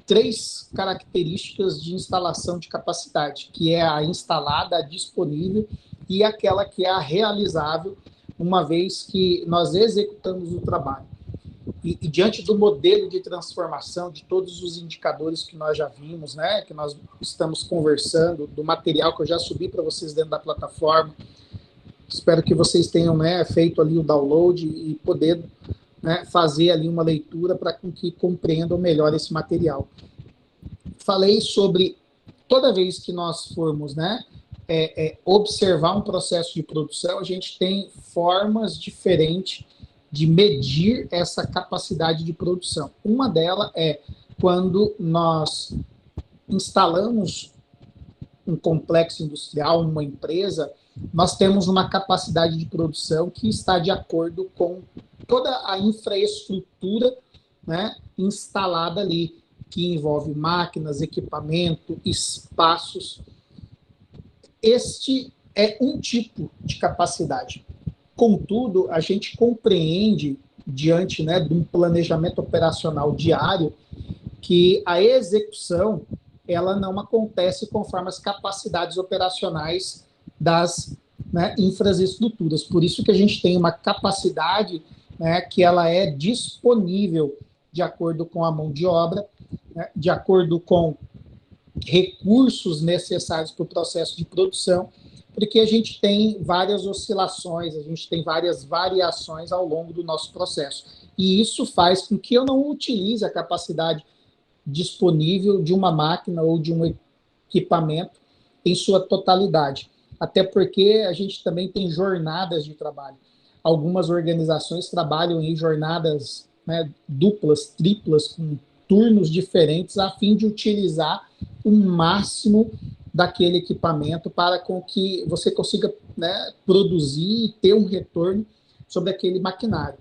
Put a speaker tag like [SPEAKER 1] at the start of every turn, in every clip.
[SPEAKER 1] três características de instalação de capacidade, que é a instalada, a disponível e aquela que é a realizável, uma vez que nós executamos o trabalho. E diante do modelo de transformação, de todos os indicadores que nós já vimos, né, que nós estamos conversando, do material que eu já subi para vocês dentro da plataforma, espero que vocês tenham, né, feito ali o download e poder, né, fazer ali uma leitura para que compreendam melhor esse material. Falei sobre toda vez que nós formos, né, observar um processo de produção, a gente tem formas diferentes de medir essa capacidade de produção. Uma delas é quando nós instalamos um complexo industrial, uma empresa, nós temos uma capacidade de produção que está de acordo com toda a infraestrutura, né, instalada ali, que envolve máquinas, equipamento, espaços. Este é um tipo de capacidade. Contudo, a gente compreende, diante, né, de um planejamento operacional diário, que a execução ela não acontece conforme as capacidades operacionais das, né, infraestruturas. Por isso que a gente tem uma capacidade, né, que ela é disponível de acordo com a mão de obra, né, de acordo com recursos necessários para o processo de produção, porque a gente tem várias oscilações, a gente tem várias variações ao longo do nosso processo. E isso faz com que eu não utilize a capacidade disponível de uma máquina ou de um equipamento em sua totalidade. Até porque a gente também tem jornadas de trabalho. Algumas organizações trabalham em jornadas, né, duplas, triplas, com turnos diferentes, a fim de utilizar o máximo daquele equipamento para com que você consiga, né, produzir e ter um retorno sobre aquele maquinário.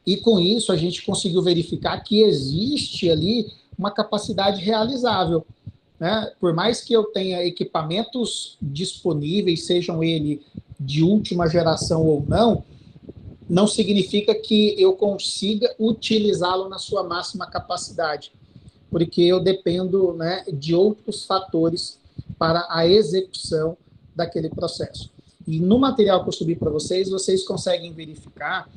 [SPEAKER 1] E com isso a gente conseguiu verificar que existe ali uma capacidade realizável, né? Por mais que eu tenha equipamentos disponíveis, sejam eles de última geração ou não, não significa que eu consiga utilizá-lo na sua máxima capacidade, porque eu dependo, né, de outros fatores para a execução daquele processo. E no material que eu subi para vocês, vocês conseguem verificar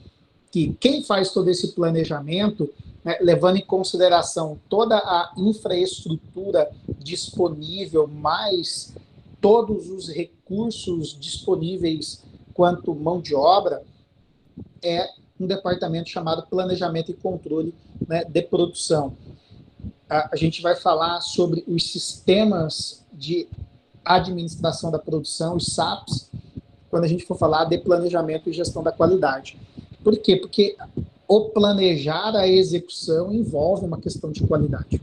[SPEAKER 1] que quem faz todo esse planejamento, né, levando em consideração toda a infraestrutura disponível, mais todos os recursos disponíveis quanto mão de obra, é um departamento chamado Planejamento e Controle, né, de Produção. A gente vai falar sobre os sistemas de administração da produção, os SAPs, quando a gente for falar de planejamento e gestão da qualidade. Por quê? Porque o planejar a execução envolve uma questão de qualidade.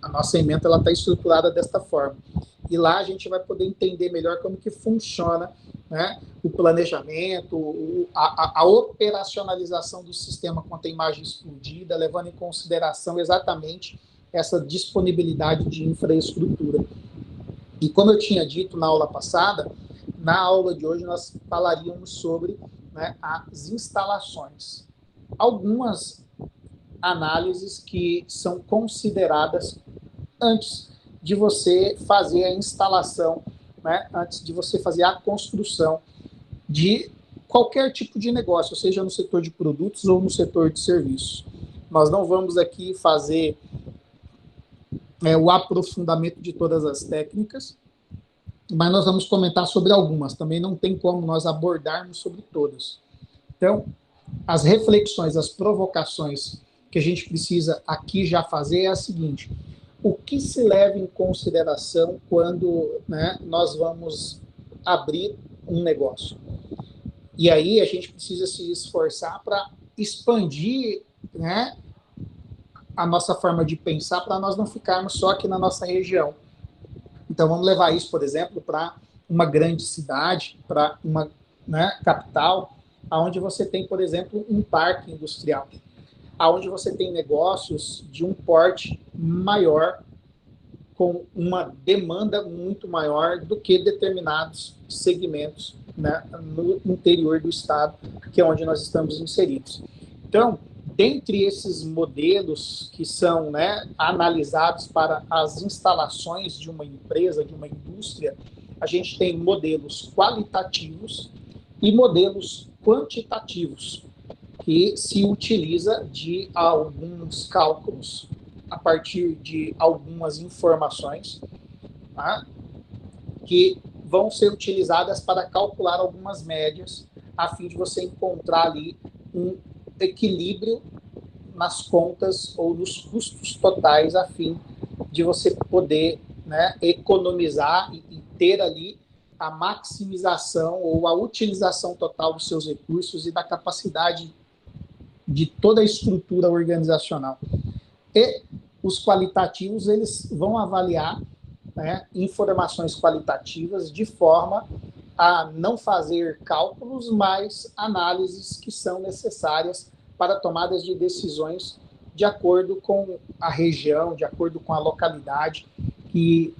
[SPEAKER 1] A nossa ementa está estruturada desta forma. E lá a gente vai poder entender melhor como que funciona, né, o planejamento, a operacionalização do sistema quanto à imagem explodida, levando em consideração exatamente essa disponibilidade de infraestrutura. E como eu tinha dito na aula passada, na aula de hoje nós falaríamos sobre, né, as instalações. Algumas análises que são consideradas antes de você fazer a instalação, né, antes de você fazer a construção de qualquer tipo de negócio, seja no setor de produtos ou no setor de serviços. Nós não vamos aqui fazer o aprofundamento de todas as técnicas, mas nós vamos comentar sobre algumas. Também não tem como nós abordarmos sobre todas. Então, as reflexões, as provocações que a gente precisa aqui já fazer é a seguinte: o que se leva em consideração quando, né, nós vamos abrir um negócio? E aí a gente precisa se esforçar para expandir, né, a nossa forma de pensar, para nós não ficarmos só aqui na nossa região. Então vamos levar isso, por exemplo, para uma grande cidade, para uma, né, capital, onde você tem, por exemplo, um parque industrial, onde você tem negócios de um porte maior, com uma demanda muito maior do que determinados segmentos, né, no interior do estado, que é onde nós estamos inseridos. Então, dentre esses modelos que são, né, analisados para as instalações de uma empresa, de uma indústria, a gente tem modelos qualitativos e modelos quantitativos, que se utiliza de alguns cálculos a partir de algumas informações, tá, que vão ser utilizadas para calcular algumas médias, a fim de você encontrar ali um equilíbrio nas contas ou nos custos totais, a fim de você poder, né, economizar e ter ali a maximização ou a utilização total dos seus recursos e da capacidade de toda a estrutura organizacional. E os qualitativos, eles vão avaliar, né, informações qualitativas de forma a não fazer cálculos, mas análises que são necessárias para tomadas de decisões de acordo com a região, de acordo com a localidade que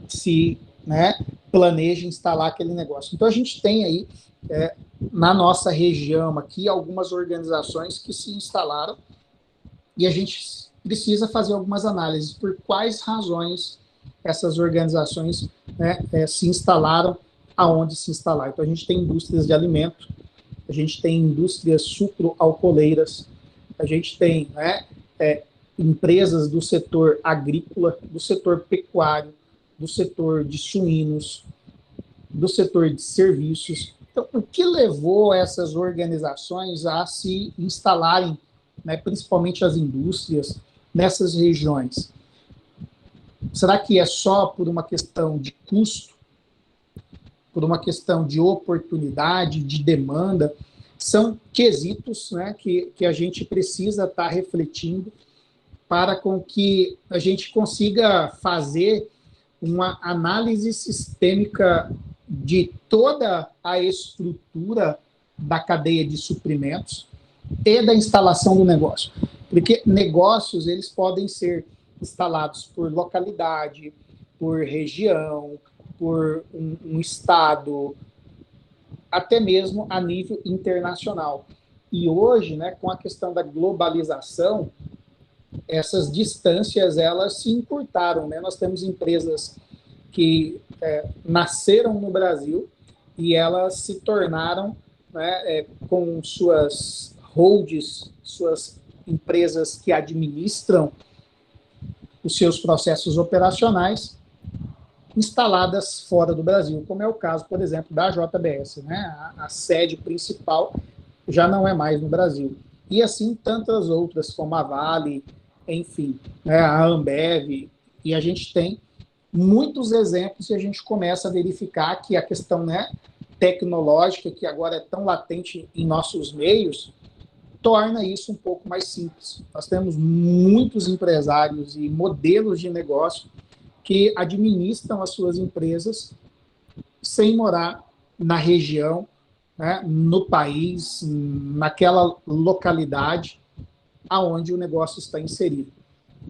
[SPEAKER 1] se, né, planeja instalar aquele negócio. Então, a gente tem aí, na nossa região aqui, algumas organizações que se instalaram e a gente precisa fazer algumas análises por quais razões essas organizações, né, se instalaram aonde se instalar. Então, a gente tem indústrias de alimento, a gente tem indústrias sucroalcooleiras, a gente tem, né, empresas do setor agrícola, do setor pecuário, do setor de suínos, do setor de serviços. Então, o que levou essas organizações a se instalarem, né, principalmente as indústrias, nessas regiões? Será que é só por uma questão de custo? Por uma questão de oportunidade, de demanda? São quesitos, né, que a gente precisa estar refletindo para com que a gente consiga fazer uma análise sistêmica de toda a estrutura da cadeia de suprimentos e da instalação do negócio. Porque negócios, eles podem ser instalados por localidade, por região, por um estado, até mesmo a nível internacional. E hoje, né, com a questão da globalização, essas distâncias, elas se encurtaram, né? Nós temos empresas que nasceram no Brasil e elas se tornaram, né, com suas holds, suas empresas que administram os seus processos operacionais, instaladas fora do Brasil, como é o caso, por exemplo, da JBS, né? A sede principal já não é mais no Brasil. E assim tantas outras, como a Vale, enfim, né, a Ambev, e a gente tem muitos exemplos e a gente começa a verificar que a questão, né, tecnológica, que agora é tão latente em nossos meios, torna isso um pouco mais simples. Nós temos muitos empresários e modelos de negócio que administram as suas empresas sem morar na região, né, no país, naquela localidade aonde o negócio está inserido,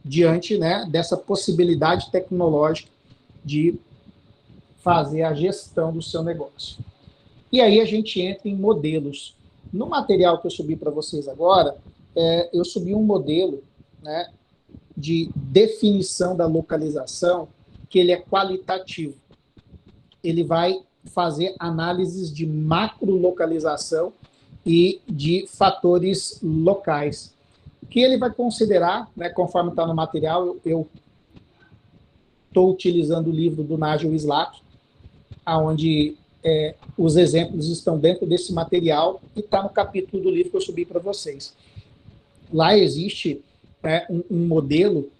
[SPEAKER 1] diante, né, dessa possibilidade tecnológica de fazer a gestão do seu negócio. E aí a gente entra em modelos. No material que eu subi para vocês agora, eu subi um modelo, né, de definição da localização, que ele é qualitativo. Ele vai fazer análises de macrolocalização e de fatores locais, que ele vai considerar, né, conforme está no material, eu estou utilizando o livro do Nigel Slack, onde os exemplos estão dentro desse material e está no capítulo do livro que eu subi para vocês. Lá existe um modelo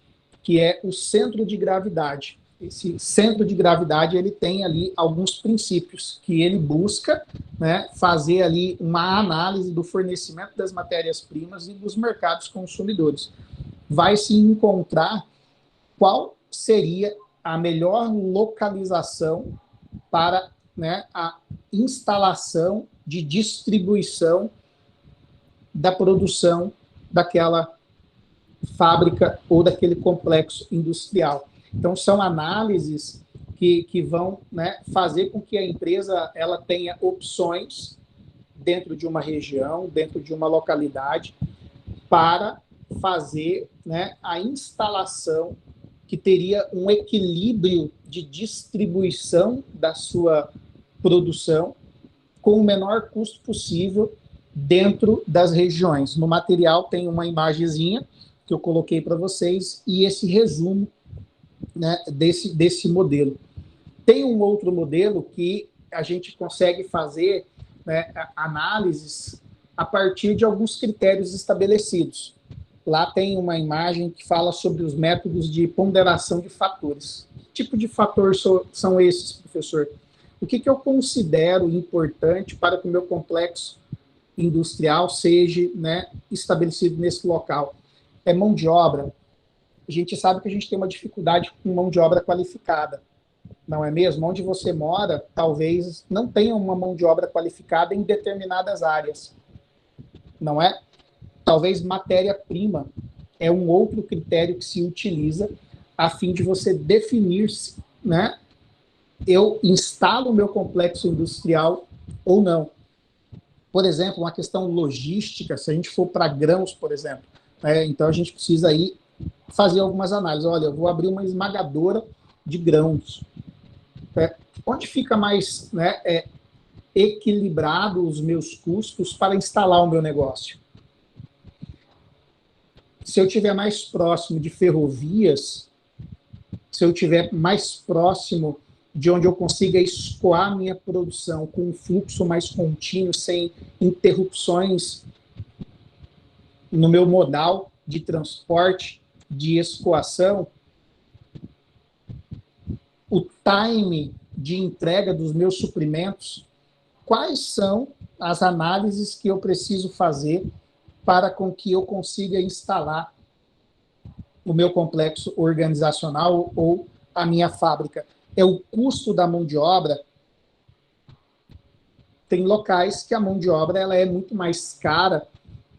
[SPEAKER 1] que é o centro de gravidade. Esse centro de gravidade, ele tem ali alguns princípios que ele busca, né, fazer ali uma análise do fornecimento das matérias-primas e dos mercados consumidores. Vai se encontrar qual seria a melhor localização para, né, a instalação de distribuição da produção daquela fábrica ou daquele complexo industrial. Então, são análises que vão, né, fazer com que a empresa ela tenha opções dentro de uma região, dentro de uma localidade, para fazer, né, a instalação que teria um equilíbrio de distribuição da sua produção com o menor custo possível dentro das regiões. No material tem uma imagenzinha que eu coloquei para vocês e esse resumo, né, desse modelo. Tem um outro modelo que a gente consegue fazer, né, análises a partir de alguns critérios estabelecidos. Lá tem uma imagem que fala sobre os métodos de ponderação de fatores. Que tipo de fator são esses, professor? O que eu considero importante para que o meu complexo industrial seja, né, estabelecido nesse local? É mão de obra. A gente sabe que a gente tem uma dificuldade com mão de obra qualificada, não é mesmo? Onde você mora, talvez não tenha uma mão de obra qualificada em determinadas áreas, não é? Talvez matéria-prima é um outro critério que se utiliza a fim de você definir, né? Eu instalo o meu complexo industrial ou não. Por exemplo, uma questão logística, se a gente for para grãos, por exemplo, né? Então a gente precisa aí fazer algumas análises. Olha, eu vou abrir uma esmagadora de grãos. Onde fica mais, né, equilibrado os meus custos para instalar o meu negócio? Se eu estiver mais próximo de ferrovias, se eu estiver mais próximo de onde eu consiga escoar minha produção com um fluxo mais contínuo, sem interrupções no meu modal de transporte, de escoação, o time de entrega dos meus suprimentos, quais são as análises que eu preciso fazer para com que eu consiga instalar o meu complexo organizacional ou a minha fábrica? É o custo da mão de obra. Tem locais que a mão de obra ela é muito mais cara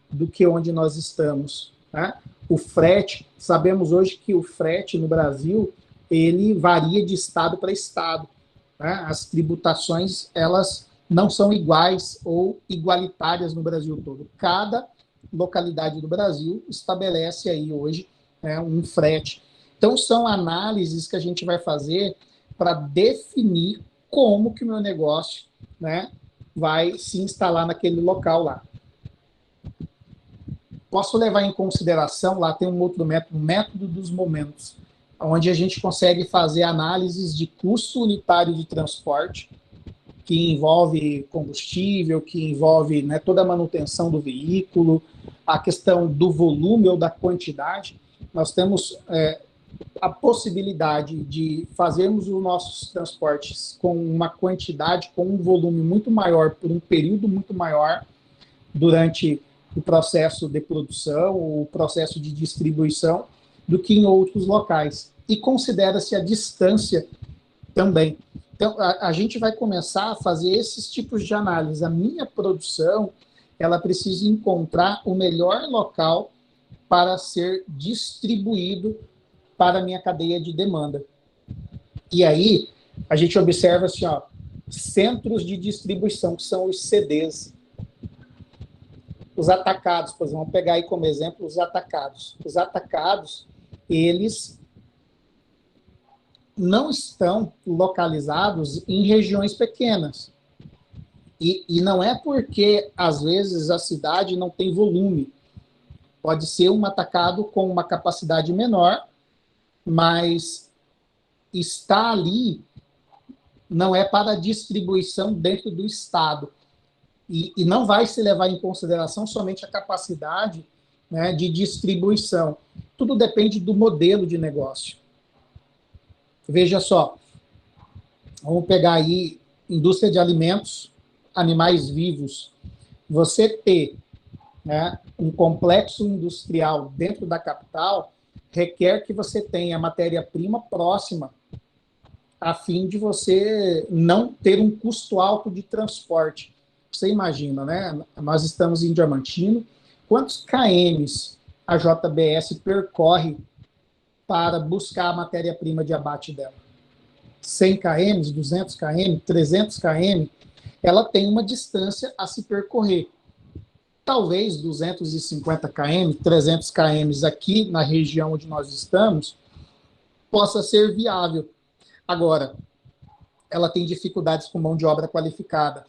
[SPEAKER 1] do que onde nós estamos, né? O frete, sabemos hoje que o frete no Brasil, ele varia de estado para estado, né? As tributações, elas não são iguais ou igualitárias no Brasil todo. Cada localidade do Brasil estabelece aí hoje, né, um frete. Então, são análises que a gente vai fazer para definir como que o meu negócio, né, vai se instalar naquele local lá. Posso levar em consideração, lá tem um outro método, o método dos momentos, onde a gente consegue fazer análises de custo unitário de transporte, que envolve combustível, que envolve, né, toda a manutenção do veículo, a questão do volume ou da quantidade. Nós temos a possibilidade de fazermos os nossos transportes com uma quantidade, com um volume muito maior, por um período muito maior, durante o processo de produção, o processo de distribuição, do que em outros locais. E considera-se a distância também. Então, a gente vai começar a fazer esses tipos de análise. A minha produção, ela precisa encontrar o melhor local para ser distribuído para a minha cadeia de demanda. E aí, a gente observa assim, ó, centros de distribuição, que são os CDs. Os atacados, por exemplo, vamos pegar aí como exemplo os atacados. Os atacados, eles não estão localizados em regiões pequenas. E não é porque, às vezes, a cidade não tem volume. Pode ser um atacado com uma capacidade menor, mas está ali não é para distribuição dentro do Estado. E não vai se levar em consideração somente a capacidade, né, de distribuição. Tudo depende do modelo de negócio. Veja só, vamos pegar aí indústria de alimentos, animais vivos. Você ter, né, um complexo industrial dentro da capital requer que você tenha matéria-prima próxima, a fim de você não ter um custo alto de transporte. Você imagina, né? Nós estamos em Diamantino. Quantos kms a JBS percorre para buscar a matéria-prima de abate dela? 100 km, 200 km, 300 km? Ela tem uma distância a se percorrer. talvez 250 km, 300 km aqui na região onde nós estamos, possa ser viável. Agora, ela tem dificuldades com mão de obra qualificada,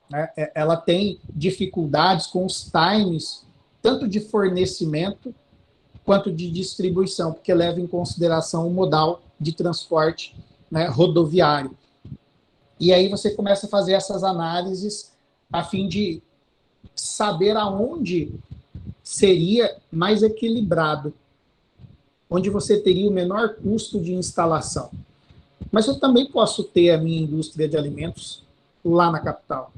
[SPEAKER 1] né? Ela tem dificuldades com os times, tanto de fornecimento quanto de distribuição, porque leva em consideração o modal de transporte, né, rodoviário. E aí você começa a fazer essas análises a fim de saber aonde seria mais equilibrado, onde você teria o menor custo de instalação. Mas eu também posso ter a minha indústria de alimentos lá na capital.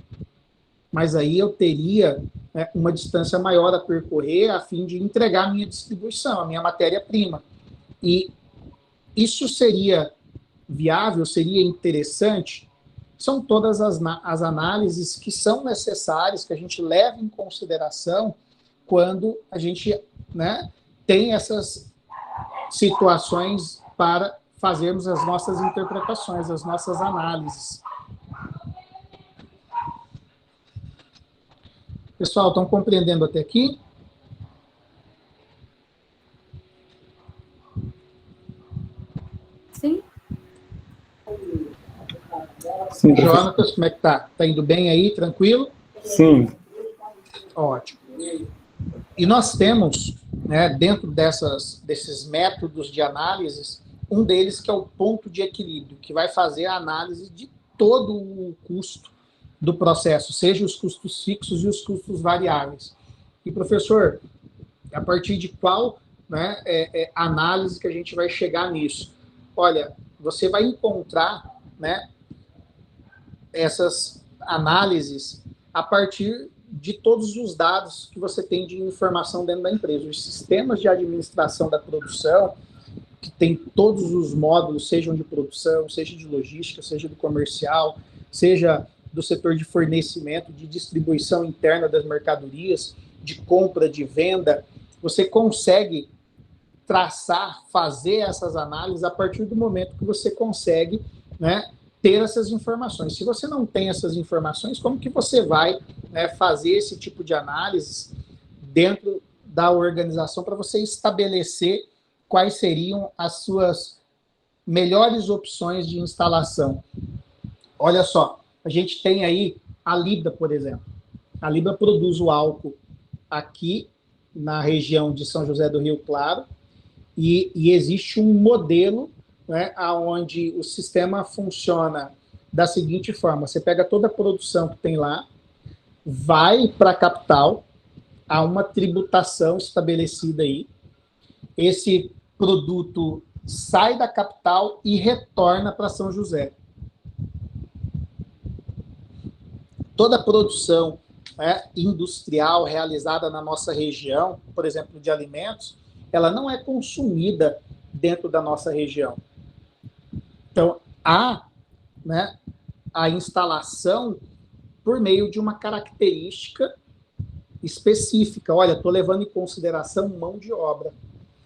[SPEAKER 1] Mas aí eu teria, né, uma distância maior a percorrer a fim de entregar a minha distribuição, a minha matéria-prima. E isso seria viável, seria interessante? São todas as análises que são necessárias, que a gente leva em consideração quando a gente, né, tem essas situações para fazermos as nossas interpretações, as nossas análises. Pessoal, estão compreendendo até aqui?
[SPEAKER 2] Sim.
[SPEAKER 3] Sim,
[SPEAKER 1] Jonatas, como é que tá? Tá indo bem aí, tranquilo?
[SPEAKER 3] Sim.
[SPEAKER 1] Ótimo. E nós temos, né, dentro desses métodos de análise, um deles que é o ponto de equilíbrio, que vai fazer a análise de todo o custo do processo, seja os custos fixos e os custos variáveis. E, professor, a partir de qual, né, análise que a gente vai chegar nisso? Olha, você vai encontrar, né, essas análises a partir de todos os dados que você tem de informação dentro da empresa. Os sistemas de administração da produção, que tem todos os módulos, sejam de produção, seja de logística, seja do comercial, seja do setor de fornecimento, de distribuição interna das mercadorias, de compra, de venda, você consegue traçar, fazer essas análises a partir do momento que você consegue, né, ter essas informações. Se você não tem essas informações, como que você vai, né, fazer esse tipo de análise dentro da organização para você estabelecer quais seriam as suas melhores opções de instalação? Olha só, a gente tem aí a Libra, por exemplo. A Libra produz o álcool aqui na região de São José do Rio Claro e existe um modelo, né, onde o sistema funciona da seguinte forma: você pega toda a produção que tem lá, vai para a capital, há uma tributação estabelecida aí, esse produto sai da capital e retorna para São José. Toda a produção, né, industrial realizada na nossa região, por exemplo, de alimentos, ela não é consumida dentro da nossa região. Então, há, né, a instalação por meio de uma característica específica. Olha, estou levando em consideração mão de obra.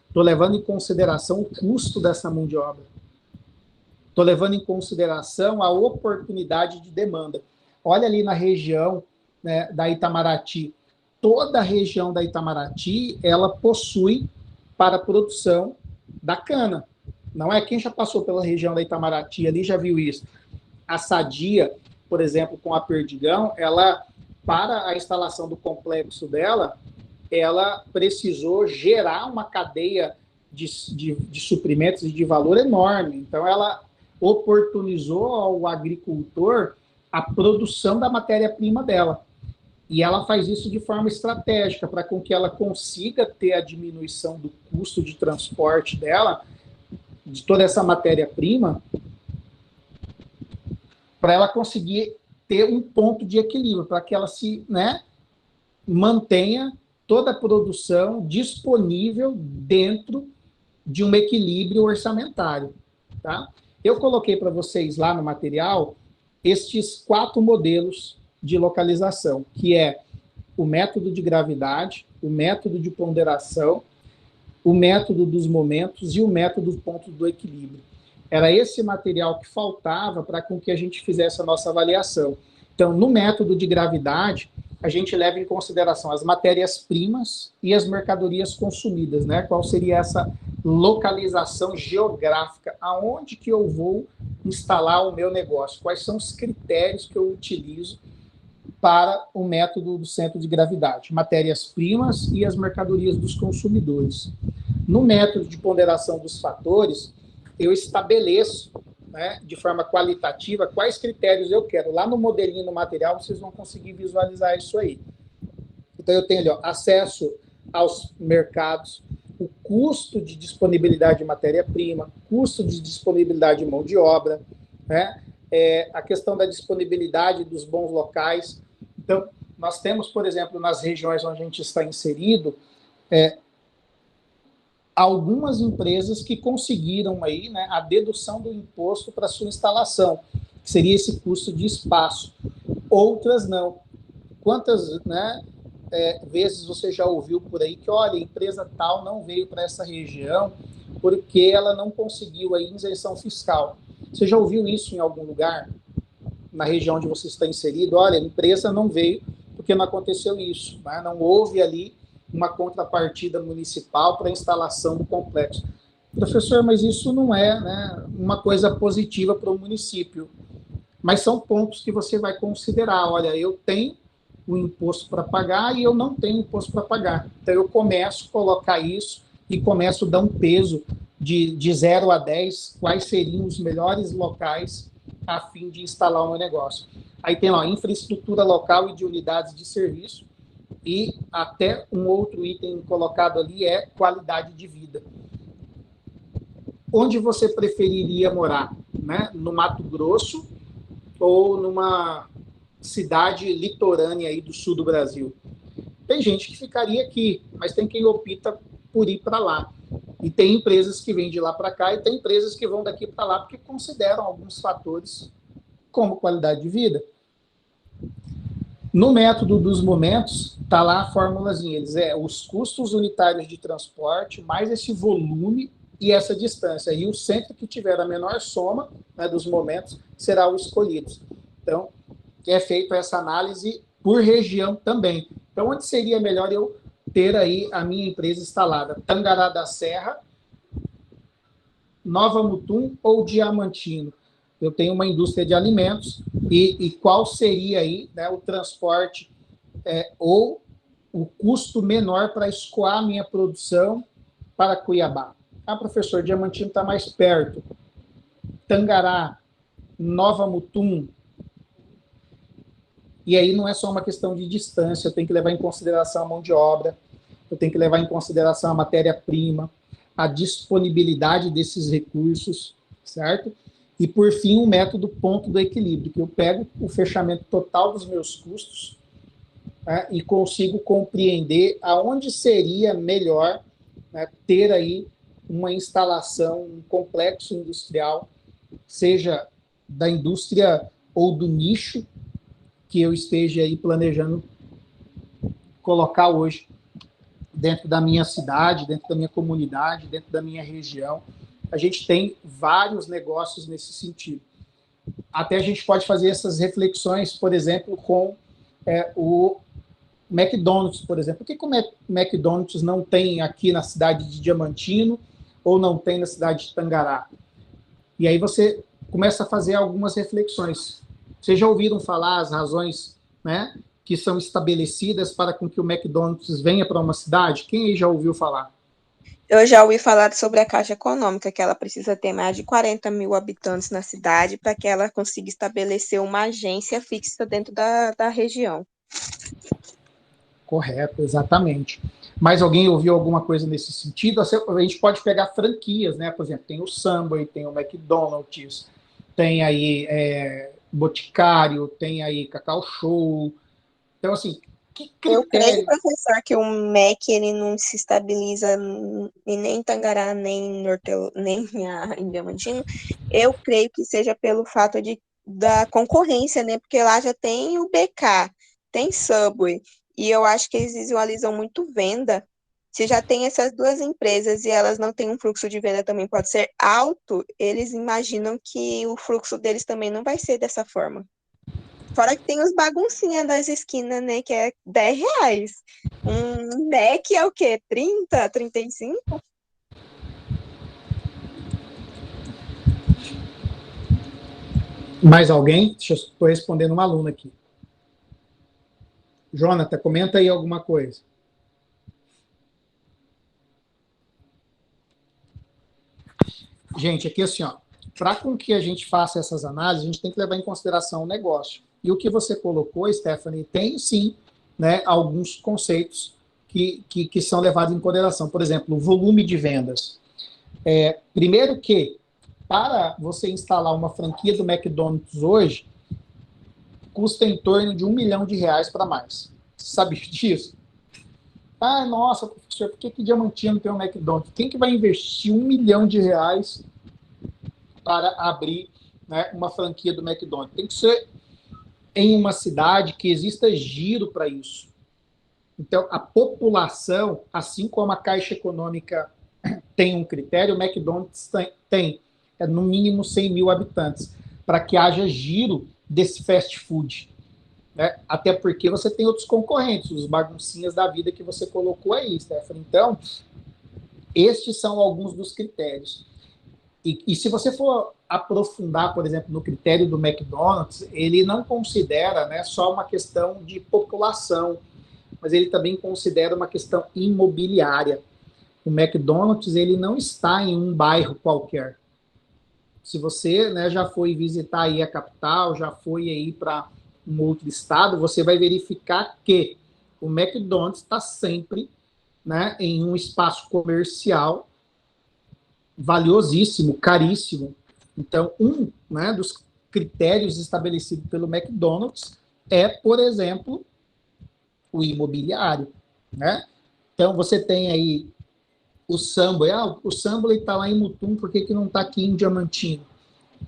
[SPEAKER 1] Estou levando em consideração o custo dessa mão de obra. Estou levando em consideração a oportunidade de demanda. Olha ali na região, né, da Itamaraty. Toda a região da Itamaraty, ela possui para a produção da cana. Não é? Quem já passou pela região da Itamaraty ali já viu isso. A Sadia, por exemplo, com a Perdigão, ela, para a instalação do complexo dela, ela precisou gerar uma cadeia de suprimentos e de valor enorme. Então, ela oportunizou ao agricultor a produção da matéria-prima dela. E ela faz isso de forma estratégica, para com que ela consiga ter a diminuição do custo de transporte dela, de toda essa matéria-prima, para ela conseguir ter um ponto de equilíbrio, para que ela se, né, mantenha toda a produção disponível dentro de um equilíbrio orçamentário. Tá? Eu coloquei para vocês lá no material estes 4 modelos de localização, que é o método de gravidade, o método de ponderação, o método dos momentos e o método do ponto do equilíbrio. Era esse material que faltava para com que a gente fizesse a nossa avaliação. Então, no método de gravidade, a gente leva em consideração as matérias-primas e as mercadorias consumidas, né? Qual seria essa localização geográfica? Aonde que eu vou instalar o meu negócio? Quais são os critérios que eu utilizo para o método do centro de gravidade? Matérias-primas e as mercadorias dos consumidores. No método de ponderação dos fatores, eu estabeleço, né, de forma qualitativa quais critérios eu quero. Lá no modelinho, no material, vocês vão conseguir visualizar isso aí. Então, eu tenho ali, ó, acesso aos mercados, o custo de disponibilidade de matéria-prima, custo de disponibilidade de mão de obra, né? A questão da disponibilidade dos bons locais. Então, nós temos, por exemplo, nas regiões onde a gente está inserido, algumas empresas que conseguiram aí, né, a dedução do imposto para sua instalação, que seria esse custo de espaço. Outras não. Quantas, né, vezes você já ouviu por aí que, olha, a empresa tal não veio para essa região porque ela não conseguiu aí isenção fiscal. Você já ouviu isso em algum lugar? Na região onde você está inserido? Olha, a empresa não veio porque não aconteceu isso, né? Não houve ali uma contrapartida municipal para a instalação do complexo. Professor, mas isso não é, né, uma coisa positiva para o município. Mas são pontos que você vai considerar. Olha, eu tenho o imposto para pagar e eu não tenho imposto para pagar. Então, eu começo a colocar isso e começo a dar um peso de 0 a 10, quais seriam os melhores locais a fim de instalar o meu negócio. Aí tem lá, infraestrutura local e de unidades de serviço, e até um outro item colocado ali é qualidade de vida. Onde você preferiria morar? Né? No Mato Grosso ou numa cidade litorânea aí do sul do Brasil? Tem gente que ficaria aqui, mas tem quem opta por ir para lá. E tem empresas que vêm de lá para cá e tem empresas que vão daqui para lá porque consideram alguns fatores como qualidade de vida. No método dos momentos, está lá a formulazinha. Eles os custos unitários de transporte, mais esse volume e essa distância. E o centro que tiver a menor soma, né, dos momentos será o escolhido. Então, é feita essa análise por região também. Então, onde seria melhor eu ter aí a minha empresa instalada? Tangará da Serra, Nova Mutum ou Diamantino? Eu tenho uma indústria de alimentos e qual seria aí, né, o transporte ou o custo menor para escoar a minha produção para Cuiabá? Ah, professor, Diamantino está mais perto. Tangará, Nova Mutum. E aí não é só uma questão de distância, eu tenho que levar em consideração a mão de obra, eu tenho que levar em consideração a matéria-prima, a disponibilidade desses recursos, certo? E, por fim, um método ponto do equilíbrio, que eu pego o fechamento total dos meus custos, né, e consigo compreender aonde seria melhor, né, ter aí uma instalação, um complexo industrial, seja da indústria ou do nicho que eu esteja aí planejando colocar hoje dentro da minha cidade, dentro da minha comunidade, dentro da minha região. A gente tem vários negócios nesse sentido. Até a gente pode fazer essas reflexões, por exemplo, com o McDonald's, por exemplo. Por que o McDonald's não tem aqui na cidade de Diamantino ou não tem na cidade de Tangará? E aí você começa a fazer algumas reflexões. Vocês já ouviram falar as razões, né, que são estabelecidas para com que o McDonald's venha para uma cidade? Quem aí já ouviu falar?
[SPEAKER 2] Eu já ouvi falar sobre a Caixa Econômica, que ela precisa ter mais de 40 mil habitantes na cidade para que ela consiga estabelecer uma agência fixa dentro da região.
[SPEAKER 1] Correto, exatamente. Mas alguém ouviu alguma coisa nesse sentido? A gente pode pegar franquias, né? Por exemplo, tem o Subway, tem o McDonald's, tem aí Boticário, tem aí Cacau Show. Então, assim, que
[SPEAKER 2] Eu creio,
[SPEAKER 1] critério...
[SPEAKER 2] professor, que o MEC ele não se estabiliza nem em Tangará, nem em Diamantino. Eu creio que seja pelo fato da concorrência, né? Porque lá já tem o BK, tem Subway, e eu acho que eles visualizam muito venda. Se já tem essas duas empresas e elas não têm um fluxo de venda também pode ser alto, eles imaginam que o fluxo deles também não vai ser dessa forma. Fora que tem os baguncinhas das esquinas, né? Que é R$ 10. Um Mac é o quê? 30, 35?
[SPEAKER 1] Mais alguém? Estou respondendo uma aluna aqui. Jonathan, comenta aí alguma coisa. Gente, aqui assim, ó, para com que a gente faça essas análises, a gente tem que levar em consideração o negócio. E o que você colocou, Stephanie, tem sim, né, alguns conceitos que são levados em consideração. Por exemplo, o volume de vendas. Primeiro que, para você instalar uma franquia do McDonald's hoje, custa em torno de R$ 1 milhão para mais. Você sabe disso? Ah, nossa, professor, por que Diamantino tem um McDonald's? Quem que vai investir R$ 1 milhão para abrir, né, uma franquia do McDonald's? Tem que ser em uma cidade que exista giro para isso. Então, a população, assim como a Caixa Econômica tem um critério, o McDonald's tem no mínimo 100 mil habitantes, para que haja giro desse fast food. Né? Até porque você tem outros concorrentes, os baguncinhas da vida que você colocou aí, Stephanie. Então, estes são alguns dos critérios. E se você for aprofundar, por exemplo, no critério do McDonald's, ele não considera, né, só uma questão de população, mas ele também considera uma questão imobiliária. O McDonald's ele não está em um bairro qualquer. Se você, né, já foi visitar aí a capital, já foi aí para um outro estado, você vai verificar que o McDonald's está sempre, né, em um espaço comercial valiosíssimo, caríssimo. Então, né, dos critérios estabelecidos pelo McDonald's é, por exemplo, o imobiliário. Né? Então, você tem aí o Subway. O Subway está lá em Mutum, por que não está aqui em Diamantino?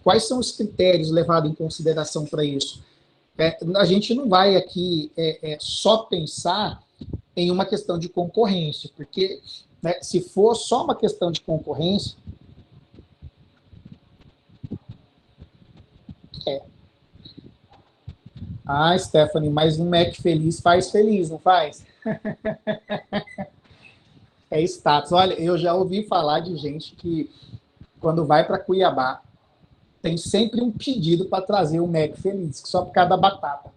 [SPEAKER 1] Quais são os critérios levados em consideração para isso? A gente não vai aqui só pensar em uma questão de concorrência, porque, né, se for só uma questão de concorrência, Stephanie, mas um Mac feliz faz feliz, não faz? É status. Olha, eu já ouvi falar de gente que, quando vai para Cuiabá, tem sempre um pedido para trazer o Mac feliz, só por causa da batata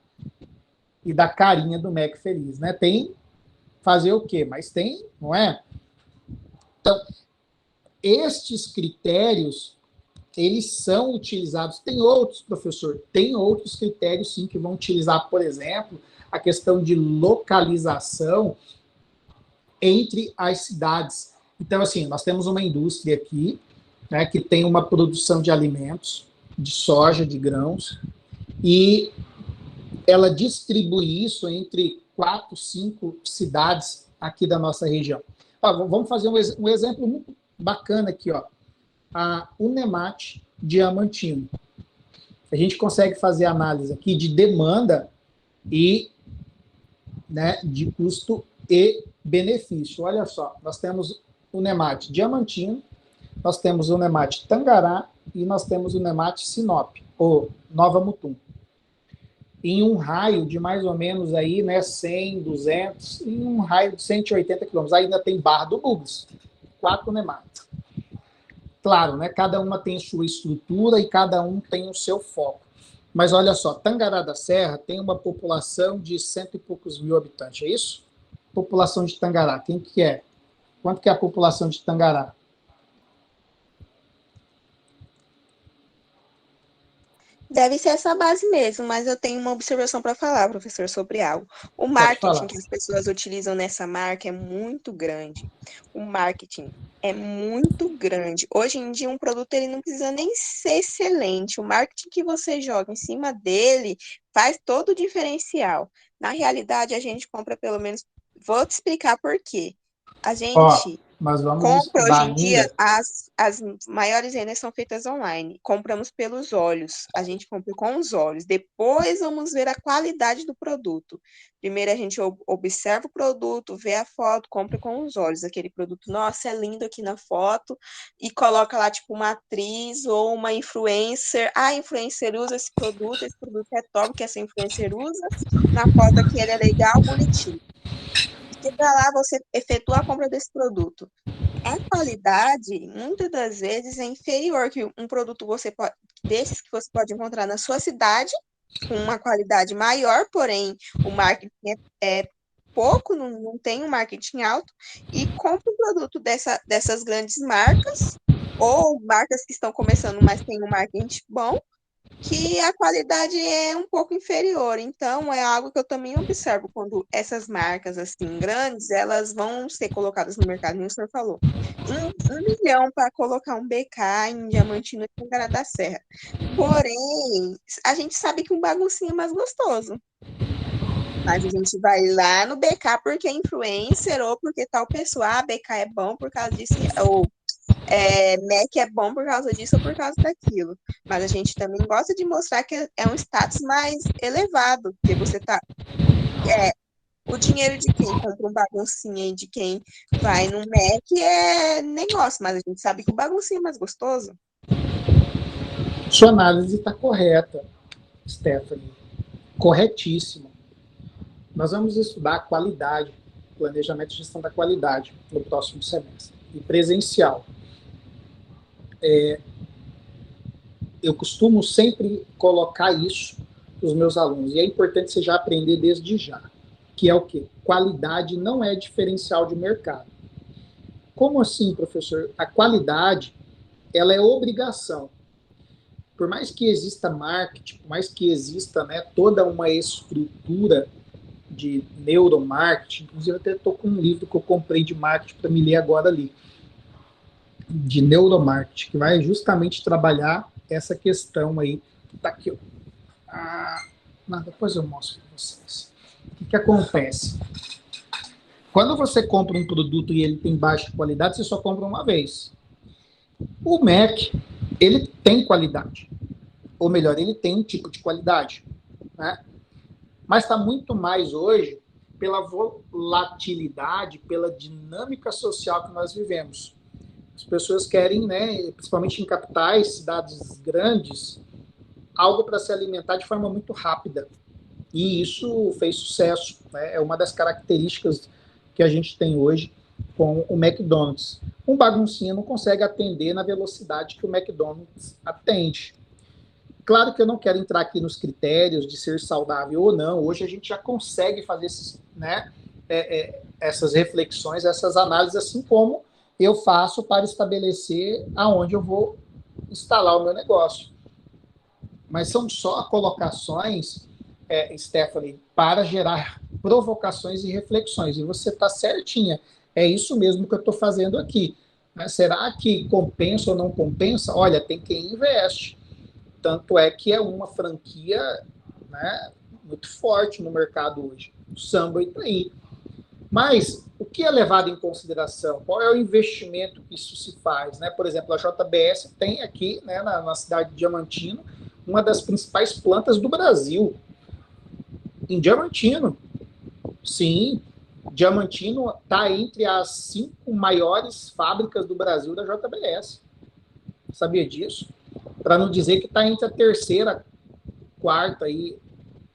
[SPEAKER 1] e da carinha do Mac feliz, né? Tem fazer o quê? Mas tem, não é? Então, estes critérios, eles são utilizados. Tem outros, professor, tem outros critérios, sim, que vão utilizar, por exemplo, a questão de localização entre as cidades. Então, assim, nós temos uma indústria aqui, né, que tem uma produção de alimentos, de soja, de grãos, e ela distribui isso entre 4, 5 cidades aqui da nossa região. Vamos fazer um exemplo muito bacana aqui, ó. A Unemat Diamantino. A gente consegue fazer análise aqui de demanda e, né, de custo e benefício. Olha só, nós temos o Unemat Diamantino, nós temos o Unemat Tangará e nós temos o Unemat Sinop, ou Nova Mutum. Em um raio de mais ou menos aí, né, 100, 200, em um raio de 180 quilômetros. Ainda tem Barra do Bugres, 4 Unemates. Claro, né, cada uma tem sua estrutura e cada um tem o seu foco. Mas olha só, Tangará da Serra tem uma população de 100 e poucos mil habitantes, é isso? População de Tangará, quem que é? Quanto que é a população de Tangará?
[SPEAKER 2] Deve ser essa base mesmo, mas eu tenho uma observação para falar, professor, sobre algo. O marketing que as pessoas utilizam nessa marca é muito grande. O marketing é muito grande. Hoje em dia, um produto ele não precisa nem ser excelente. O marketing que você joga em cima dele faz todo o diferencial. Na realidade, a gente compra pelo menos... Vou te explicar por quê. A gente
[SPEAKER 1] Mas vamos
[SPEAKER 2] Compra hoje
[SPEAKER 1] estudar
[SPEAKER 2] em dia,
[SPEAKER 1] ainda.
[SPEAKER 2] as maiores vendas são feitas online. Compramos pelos olhos. A gente compra com os olhos. Depois vamos ver a qualidade do produto. Primeiro a gente observa o produto, vê a foto, compra com os olhos. Aquele produto, nossa, é lindo aqui na foto. E coloca lá, tipo, uma atriz ou uma influencer. Ah, a influencer usa esse produto é top que essa influencer usa. Na foto aqui ele é legal, bonitinho. Chega lá, você efetua a compra desse produto. A qualidade, muitas das vezes, é inferior que um produto desses que você pode encontrar na sua cidade, com uma qualidade maior, porém o marketing é pouco, não tem um marketing alto, e compra um produto dessas grandes marcas, ou marcas que estão começando, mas têm um marketing bom, que a qualidade é um pouco inferior. Então, é algo que eu também observo quando essas marcas assim grandes, elas vão ser colocadas no mercado, como o senhor falou. Um milhão para colocar um BK em Diamantino e Tangará da Serra. Porém, a gente sabe que um baguncinho é mais gostoso. Mas a gente vai lá no BK porque é influencer ou porque tal pessoa, BK é bom por causa disso, ou Mac é bom por causa disso ou por causa daquilo. Mas a gente também gosta de mostrar que é um status mais elevado, porque você tá. O dinheiro de quem compra um baguncinha e de quem vai no Mac é negócio, mas a gente sabe que o baguncinho é mais gostoso.
[SPEAKER 1] Sua análise está correta, Stephanie. Corretíssima. Nós vamos estudar a qualidade, planejamento e gestão da qualidade no próximo semestre. E presencial. Eu costumo sempre colocar isso para os meus alunos, e é importante você já aprender desde já, que é o quê? Qualidade não é diferencial de mercado. Como assim, professor? A qualidade, ela é obrigação. Por mais que exista marketing, por mais que exista, né, toda uma estrutura de neuromarketing, inclusive eu até estou com um livro que eu comprei de marketing para me ler agora ali, de neuromarketing, que vai justamente trabalhar essa questão aí. Tá aqui, ó. Não, depois eu mostro para vocês. O que acontece? Quando você compra um produto e ele tem baixa qualidade, você só compra uma vez. O Mac, ele tem qualidade. Ou melhor, ele tem um tipo de qualidade, né? Mas está muito mais hoje pela volatilidade, pela dinâmica social que nós vivemos. As pessoas querem, né, principalmente em capitais, cidades grandes, algo para se alimentar de forma muito rápida. E isso fez sucesso, né? É uma das características que a gente tem hoje com o McDonald's. Um baguncinha não consegue atender na velocidade que o McDonald's atende. Claro que eu não quero entrar aqui nos critérios de ser saudável ou não. Hoje a gente já consegue fazer esses, né, essas reflexões, essas análises, assim como eu faço para estabelecer aonde eu vou instalar o meu negócio. Mas são só colocações, Stephanie, para gerar provocações e reflexões. E você está certinha. É isso mesmo que eu estou fazendo aqui. Mas será que compensa ou não compensa? Olha, tem quem investe. Tanto é que é uma franquia, né, muito forte no mercado hoje. O Subway está aí. Mas o que é levado em consideração? Qual é o investimento que isso se faz? Né? Por exemplo, a JBS tem aqui, né, na cidade de Diamantino, uma das principais plantas do Brasil. Em Diamantino. Sim, Diamantino está entre as 5 maiores fábricas do Brasil da JBS. Sabia disso? Para não dizer que está entre a terceira, quarta aí.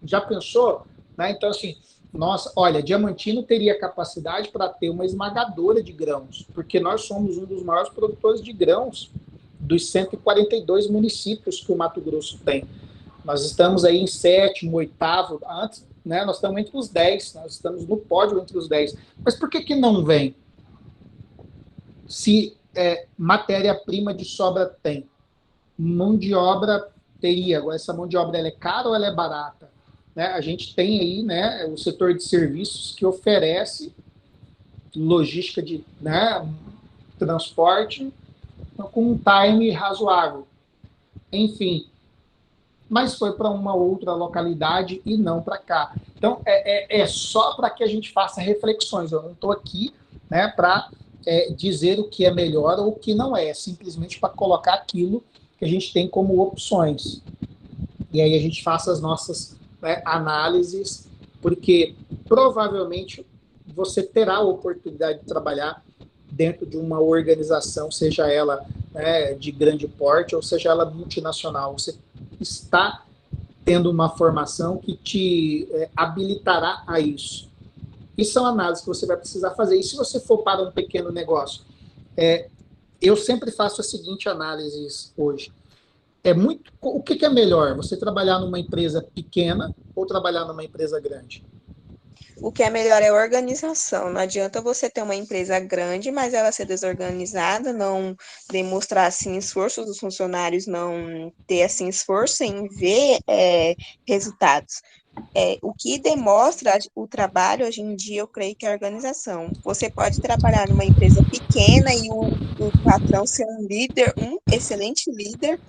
[SPEAKER 1] Já pensou? Né? Então, assim, nossa, olha, Diamantino teria capacidade para ter uma esmagadora de grãos, porque nós somos um dos maiores produtores de grãos dos 142 municípios que o Mato Grosso tem. Nós estamos aí em 7º, 8º, antes, né, nós estamos entre os 10, nós estamos no pódio entre os 10. Mas por que não vem? Se matéria-prima de sobra tem, mão de obra teria. Agora, essa mão de obra ela é cara ou ela é barata? Né? A gente tem aí, né, o setor de serviços que oferece logística de, né, transporte com um time razoável. Enfim, mas foi para uma outra localidade e não para cá. Então, é só para que a gente faça reflexões. Eu não estou aqui, né, para dizer o que é melhor ou o que não é, simplesmente para colocar aquilo que a gente tem como opções. E aí a gente faça as nossas, né, análises, porque provavelmente você terá a oportunidade de trabalhar dentro de uma organização, seja ela, né, de grande porte ou seja ela multinacional. Você está tendo uma formação que te habilitará a isso. E são análises que você vai precisar fazer. E se você for para um pequeno negócio, eu sempre faço a seguinte análise hoje. O que é melhor? Você trabalhar numa empresa pequena ou trabalhar numa empresa grande?
[SPEAKER 2] O que é melhor é a organização. Não adianta você ter uma empresa grande, mas ela ser desorganizada, não demonstrar assim esforço dos funcionários, não ter assim esforço em ver resultados. O que demonstra o trabalho hoje em dia, eu creio que é a organização. Você pode trabalhar numa empresa pequena e o patrão ser um líder, um excelente líder,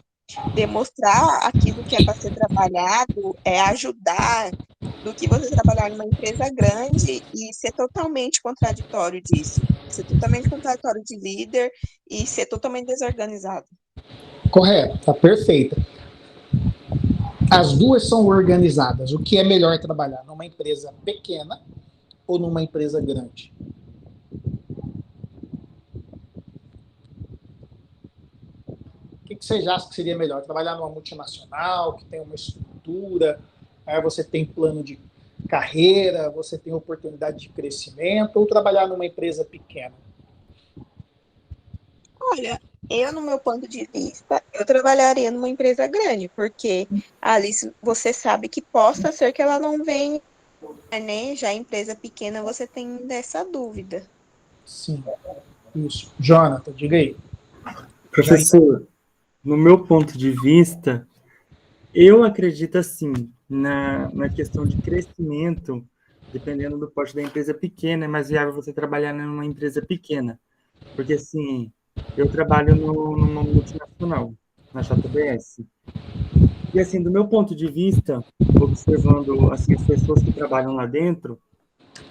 [SPEAKER 2] demonstrar aquilo que é para ser trabalhado, ajudar, do que você trabalhar numa empresa grande e ser totalmente contraditório disso. Ser totalmente contraditório de líder e ser totalmente desorganizado.
[SPEAKER 1] Correto, tá perfeita. As duas são organizadas. O que é melhor trabalhar numa empresa pequena ou numa empresa grande? O que vocês acham que seria melhor? Trabalhar numa multinacional, que tem uma estrutura, você tem plano de carreira, você tem oportunidade de crescimento, ou trabalhar numa empresa pequena?
[SPEAKER 2] Olha, eu, no meu ponto de vista, eu trabalharia numa empresa grande, porque ali você sabe que possa ser que ela não venha, né? Já empresa pequena, você tem dessa dúvida.
[SPEAKER 1] Sim, isso. Jonathan, diga aí.
[SPEAKER 3] Professor, no meu ponto de vista, eu acredito assim, na questão de crescimento, dependendo do porte da empresa pequena, é mais viável você trabalhar numa empresa pequena. Porque, assim, eu trabalho numa multinacional, na JBS. E, assim, do meu ponto de vista, observando, assim, as pessoas que trabalham lá dentro,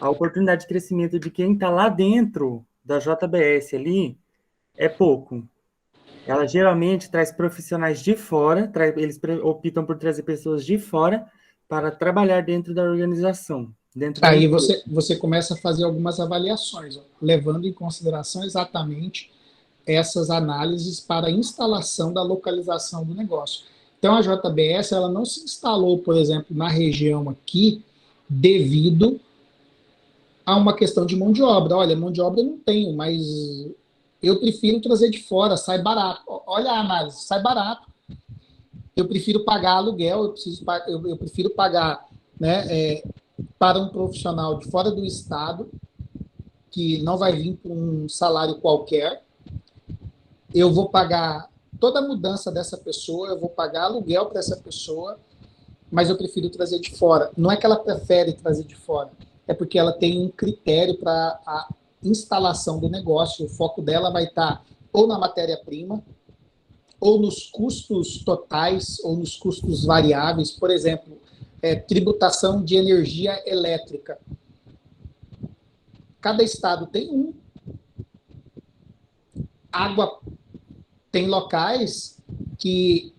[SPEAKER 3] a oportunidade de crescimento de quem está lá dentro da JBS ali é pouco. Ela geralmente traz profissionais de fora, eles optam por trazer pessoas de fora para trabalhar dentro da organização, dentro da
[SPEAKER 1] Aí
[SPEAKER 3] empresa.
[SPEAKER 1] você começa a fazer algumas avaliações, ó, levando em consideração exatamente essas análises para a instalação da localização do negócio. Então, a JBS ela não se instalou, por exemplo, na região aqui, devido a uma questão de mão de obra. Olha, mão de obra eu não tenho, mas eu prefiro trazer de fora, sai barato. Olha a análise, sai barato. Eu prefiro pagar aluguel, eu prefiro pagar, né, para um profissional de fora do estado, que não vai vir por um salário qualquer. Eu vou pagar toda a mudança dessa pessoa, eu vou pagar aluguel para essa pessoa, mas eu prefiro trazer de fora. Não é que ela prefere trazer de fora, é porque ela tem um critério para a instalação do negócio. O foco dela vai estar ou na matéria-prima, ou nos custos totais, ou nos custos variáveis. Por exemplo, tributação de energia elétrica. Cada estado tem um. Água, tem locais que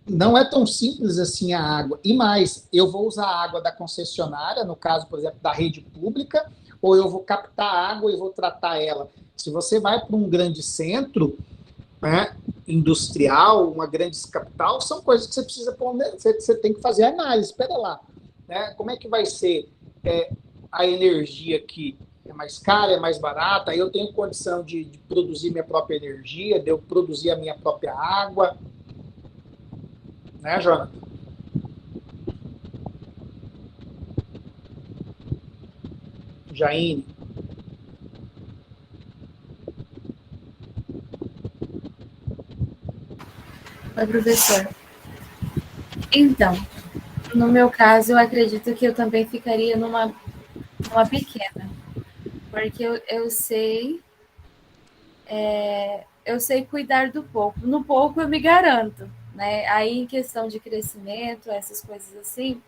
[SPEAKER 1] não é tão simples assim a água. E mais, eu vou usar a água da concessionária, no caso, por exemplo, da rede pública, ou eu vou captar a água e vou tratar ela. Se você vai para um grande centro, né, industrial, uma grande capital, são coisas que você precisa você tem que fazer análise. Espera lá, né? Como é que vai ser a energia aqui? É mais cara, é mais barata? Eu tenho condição de produzir minha própria energia, de eu produzir a minha própria água, né, Jonathan? Jaine.
[SPEAKER 4] Oi, professor. Então, no meu caso, eu acredito que eu também ficaria numa pequena, porque eu sei cuidar do pouco. No pouco eu me garanto, né? Aí em questão de crescimento, essas coisas assim,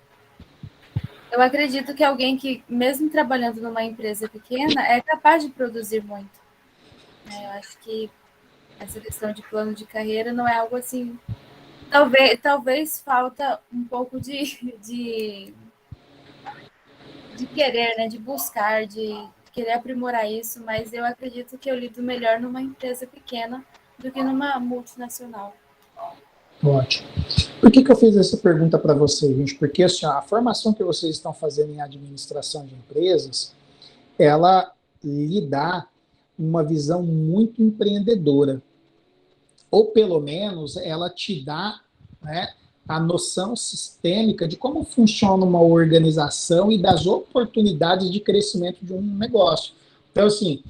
[SPEAKER 4] Eu acredito que alguém que, mesmo trabalhando numa empresa pequena, é capaz de produzir muito. Eu acho que essa questão de plano de carreira não é algo assim. Talvez falta um pouco de querer, né? De buscar, de querer aprimorar isso, mas eu acredito que eu lido melhor numa empresa pequena do que numa multinacional.
[SPEAKER 1] Ótimo. Por que eu fiz essa pergunta para vocês, gente? Porque assim, a formação que vocês estão fazendo em administração de empresas, ela lhe dá uma visão muito empreendedora. Ou pelo menos ela te dá, né, a noção sistêmica de como funciona uma organização e das oportunidades de crescimento de um negócio. Então, assim,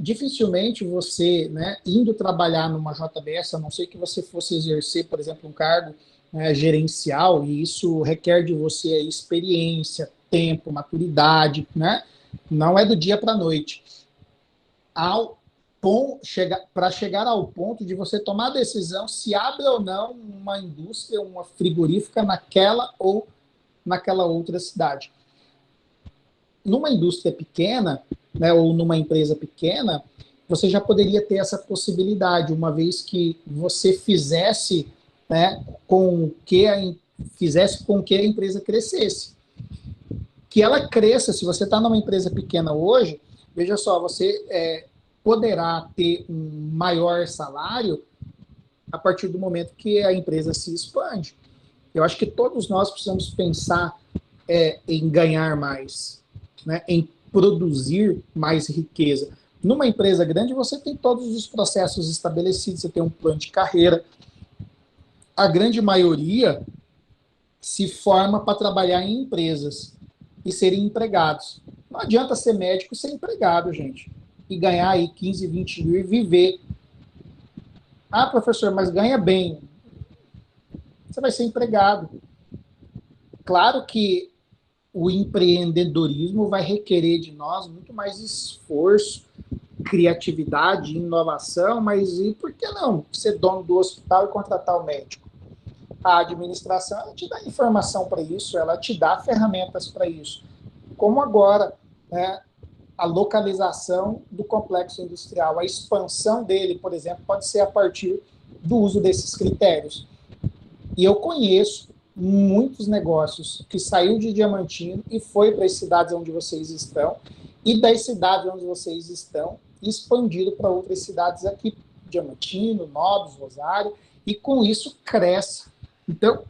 [SPEAKER 1] dificilmente você, né, indo trabalhar numa JBS, a não ser que você fosse exercer, por exemplo, um cargo, né, gerencial, e isso requer de você experiência, tempo, maturidade, né? Não é do dia para a noite. Para chegar ao ponto de você tomar a decisão se abre ou não uma indústria, uma frigorífica naquela ou naquela outra cidade. Numa indústria pequena, né, ou numa empresa pequena, você já poderia ter essa possibilidade, uma vez que você fizesse, né, fizesse com que a empresa crescesse. Que ela cresça, se você está numa empresa pequena hoje, veja só, você poderá ter um maior salário a partir do momento que a empresa se expande. Eu acho que todos nós precisamos pensar em ganhar mais, né, em produzir mais riqueza. Numa empresa grande, você tem todos os processos estabelecidos, você tem um plano de carreira. A grande maioria se forma para trabalhar em empresas e serem empregados. Não adianta ser médico e ser empregado, gente. E ganhar aí 15, 20 mil e viver. Ah, professor, mas ganha bem. Você vai ser empregado. Claro que o empreendedorismo vai requerer de nós muito mais esforço, criatividade, inovação, mas e por que não ser dono do hospital e contratar o médico? A administração, ela te dá informação para isso, ela te dá ferramentas para isso. Como agora, né, a localização do complexo industrial, a expansão dele, por exemplo, pode ser a partir do uso desses critérios. E eu conheço muitos negócios que saiu de Diamantino e foi para as cidades onde vocês estão, e das cidades onde vocês estão, expandido para outras cidades aqui, Diamantino, Nobres, Rosário, e com isso cresce. Então,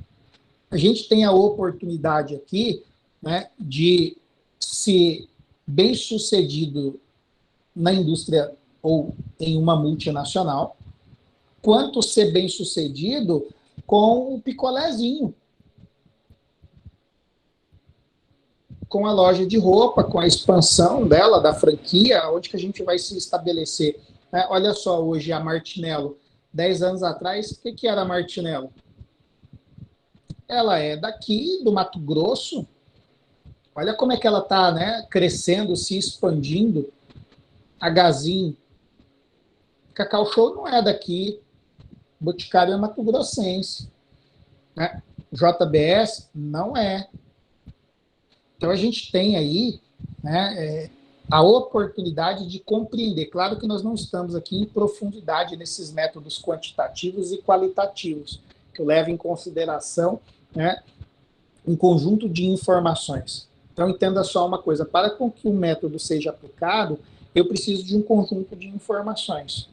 [SPEAKER 1] a gente tem a oportunidade aqui, né, de ser bem-sucedido na indústria ou em uma multinacional, quanto ser bem-sucedido com o picolézinho, com a loja de roupa, com a expansão dela, da franquia, onde que a gente vai se estabelecer. Olha só, hoje a Martinello, 10 anos atrás, o que era a Martinello? Ela é daqui, do Mato Grosso. Olha como é que ela está, né, crescendo, se expandindo. A Gazin. Cacau Show não é daqui. Boticário é mato-grossense. Né? JBS não é. Então a gente tem aí, né, a oportunidade de compreender. Claro que nós não estamos aqui em profundidade nesses métodos quantitativos e qualitativos, que eu levo em consideração, né, um conjunto de informações. Então entenda só uma coisa, para com que o método seja aplicado, eu preciso de um conjunto de informações.